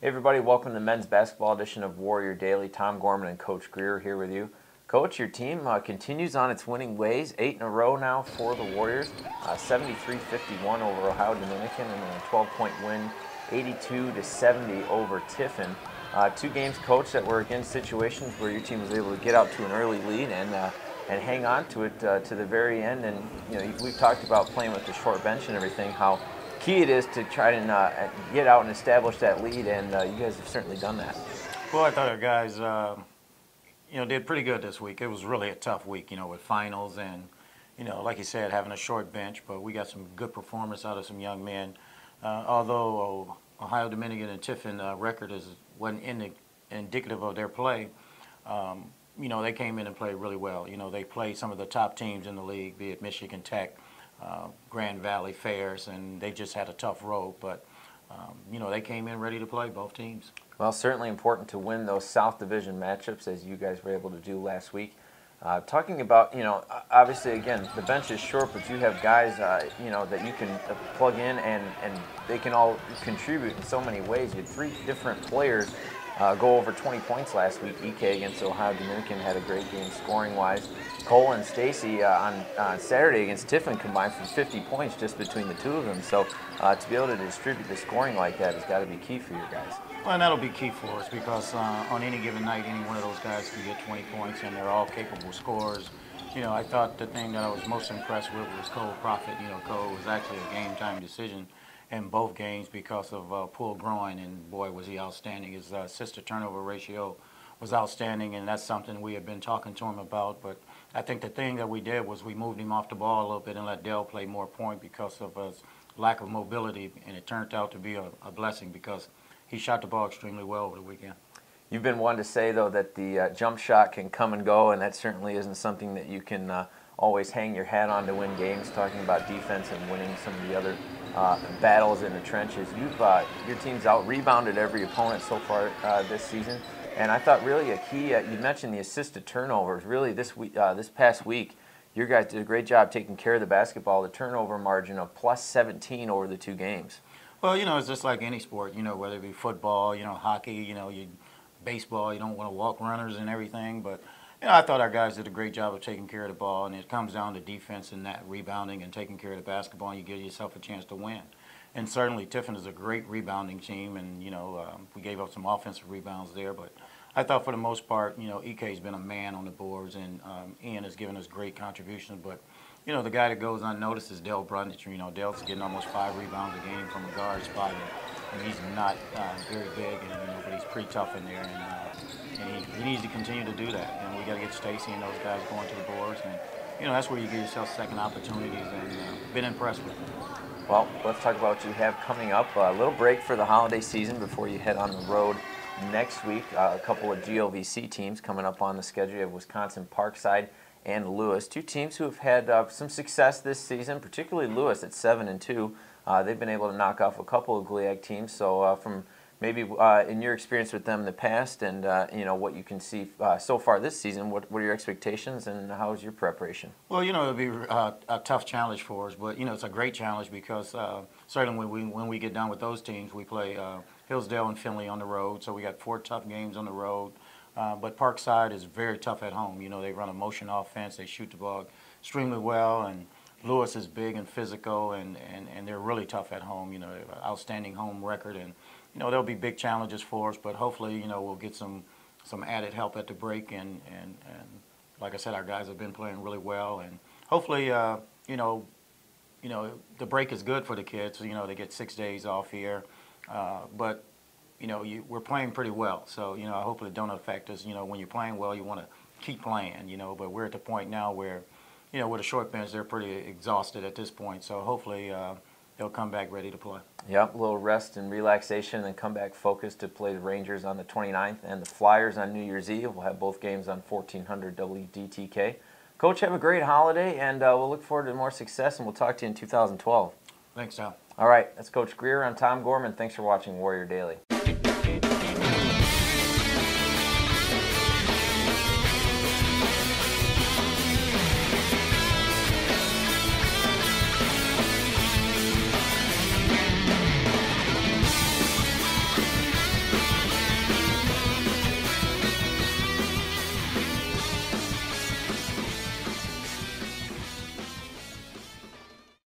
Hey everybody, welcome to the men's basketball edition of Warrior Daily. Tom Gorman and Coach Greer here with you. Coach, your team continues on its winning ways, 8 in a row now for the Warriors. 73-51 over Ohio Dominican, and then a 12-point win, 82-70 over Tiffin. Two games, Coach, that were against situations where your team was able to get out to an early lead and hang on to it to the very end. And you know, we've talked about playing with the short bench and everything, how key it is to try to get out and establish that lead, and you guys have certainly done that. Well, I thought our guys, did pretty good this week. It was really a tough week, with finals and, like you said, having a short bench. But we got some good performance out of some young men. Although Ohio Dominican and Tiffin record wasn't indicative of their play, they came in and played really well. They played some of the top teams in the league, be it Michigan Tech, Grand Valley Fairs, and they just had a tough road. But, they came in ready to play, both teams. Well, certainly important to win those South Division matchups, as you guys were able to do last week. Talking about, obviously, again, the bench is short, but you have guys, that you can plug in, and they can all contribute in so many ways. You had 3 different players go over 20 points last week. EK against Ohio Dominican had a great game scoring-wise. Cole and Stacy on Saturday against Tiffin combined for 50 points just between the two of them. So to be able to distribute the scoring like that has got to be key for you guys. Well, and that'll be key for us because on any given night, any one of those guys can get 20 points, and they're all capable scorers. I thought the thing that I was most impressed with was Cole Profit. Cole was actually a game-time decision in both games because of pulled groin, and boy, was he outstanding. His assist-to-turnover ratio was outstanding, and that's something we have been talking to him about. But I think the thing that we did was we moved him off the ball a little bit and let Dell play more point because of his lack of mobility, and it turned out to be a blessing because he shot the ball extremely well over the weekend. You've been one to say, though, that the jump shot can come and go, and that certainly isn't something that you can always hang your hat on to win games. Talking about defense and winning some of the other battles in the trenches, your team's out-rebounded every opponent so far this season. And I thought really a key, you mentioned the assisted turnovers. Really this past week, your guys did a great job taking care of the basketball. The turnover margin of plus 17 over the 2 games. Well, it's just like any sport, whether it be football, hockey, baseball, you don't want to walk runners and everything. But, I thought our guys did a great job of taking care of the ball, and it comes down to defense and that rebounding and taking care of the basketball, and you give yourself a chance to win. And certainly Tiffin is a great rebounding team, and, we gave up some offensive rebounds there. But I thought for the most part, EK's been a man on the boards, and Ian has given us great contributions. But, the guy that goes unnoticed is Dell Brundage. Dell's getting almost 5 rebounds a game from a guard spot, and he's not very big, but he's pretty tough in there, and he needs to continue to do that. And we got to get Stacy and those guys going to the boards, and that's where you give yourself second opportunities, and been impressed with them. Well, let's talk about what you have coming up. A little break for the holiday season before you head on the road next week. A couple of GOVC teams coming up on the schedule. You have Wisconsin Parkside and Lewis, 2 teams who have had some success this season, particularly Lewis at 7-2. They've been able to knock off a couple of GLIAC teams. So from maybe in your experience with them in the past and what you can see so far this season, what are your expectations and how is your preparation? Well, it'll be a tough challenge for us, but it's a great challenge because certainly when we get done with those teams, we play Hillsdale and Findlay on the road. So we got 4 tough games on the road. But Parkside is very tough at home. They run a motion offense. They shoot the ball extremely well. And Lewis is big and physical, and they're really tough at home. They have an outstanding home record. And, there'll be big challenges for us. But hopefully, we'll get some added help at the break. And like I said, our guys have been playing really well. And hopefully, the break is good for the kids. They get 6 days off here. But we're playing pretty well, so I hope it don't affect us. When you're playing well, you want to keep playing. But we're at the point now where, with a short bench, they're pretty exhausted at this point. So hopefully they'll come back ready to play. Yep, a little rest and relaxation, and then come back focused to play the Rangers on the 29th and the Flyers on New Year's Eve. We'll have both games on 1400 WDTK. Coach, have a great holiday, and we'll look forward to more success, and we'll talk to you in 2012. Thanks, Tom. All right, that's Coach Greer. I'm Tom Gorman. Thanks for watching Warrior Daily.